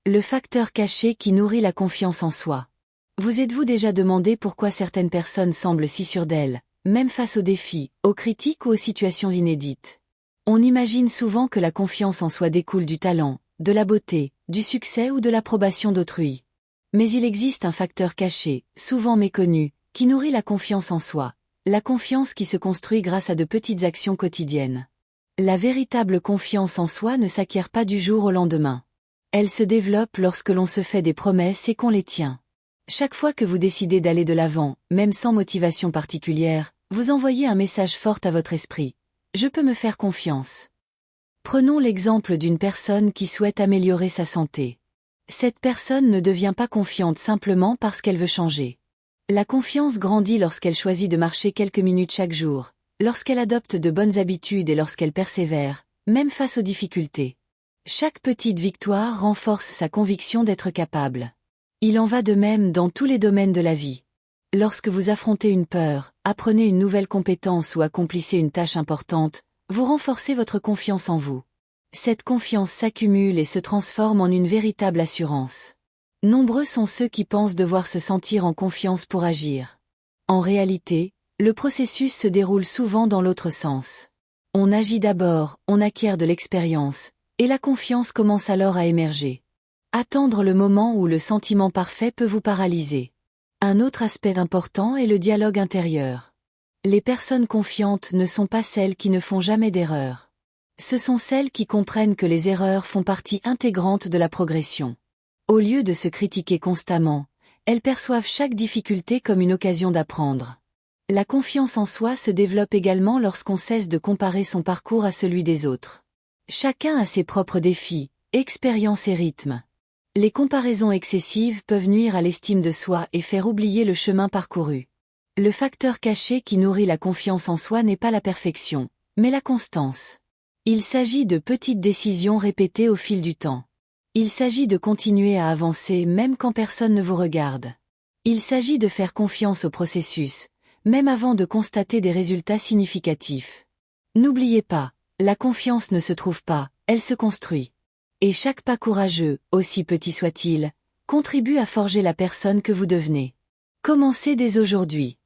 Le facteur caché qui nourrit la confiance en soi. Vous êtes-vous déjà demandé pourquoi certaines personnes semblent si sûres d'elles, même face aux défis, aux critiques ou aux situations inédites? On imagine souvent que la confiance en soi découle du talent, de la beauté, du succès ou de l'approbation d'autrui. Mais il existe un facteur caché, souvent méconnu, qui nourrit la confiance en soi, la confiance qui se construit grâce à de petites actions quotidiennes. La véritable confiance en soi ne s'acquiert pas du jour au lendemain. Elle se développe lorsque l'on se fait des promesses et qu'on les tient. Chaque fois que vous décidez d'aller de l'avant, même sans motivation particulière, vous envoyez un message fort à votre esprit. Je peux me faire confiance. Prenons l'exemple d'une personne qui souhaite améliorer sa santé. Cette personne ne devient pas confiante simplement parce qu'elle veut changer. La confiance grandit lorsqu'elle choisit de marcher quelques minutes chaque jour, lorsqu'elle adopte de bonnes habitudes et lorsqu'elle persévère, même face aux difficultés. Chaque petite victoire renforce sa conviction d'être capable. Il en va de même dans tous les domaines de la vie. Lorsque vous affrontez une peur, apprenez une nouvelle compétence ou accomplissez une tâche importante, vous renforcez votre confiance en vous. Cette confiance s'accumule et se transforme en une véritable assurance. Nombreux sont ceux qui pensent devoir se sentir en confiance pour agir. En réalité, le processus se déroule souvent dans l'autre sens. On agit d'abord, on acquiert de l'expérience, et la confiance commence alors à émerger. Attendre le moment où le sentiment parfait peut vous paralyser. Un autre aspect important est le dialogue intérieur. Les personnes confiantes ne sont pas celles qui ne font jamais d'erreurs. Ce sont celles qui comprennent que les erreurs font partie intégrante de la progression. Au lieu de se critiquer constamment, elles perçoivent chaque difficulté comme une occasion d'apprendre. La confiance en soi se développe également lorsqu'on cesse de comparer son parcours à celui des autres. Chacun a ses propres défis, expériences et rythmes. Les comparaisons excessives peuvent nuire à l'estime de soi et faire oublier le chemin parcouru. Le facteur caché qui nourrit la confiance en soi n'est pas la perfection, mais la constance. Il s'agit de petites décisions répétées au fil du temps. Il s'agit de continuer à avancer même quand personne ne vous regarde. Il s'agit de faire confiance au processus, même avant de constater des résultats significatifs. N'oubliez pas, la confiance ne se trouve pas, elle se construit. Et chaque pas courageux, aussi petit soit-il, contribue à forger la personne que vous devenez. Commencez dès aujourd'hui.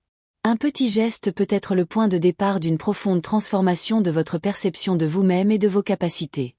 Un petit geste peut être le point de départ d'une profonde transformation de votre perception de vous-même et de vos capacités.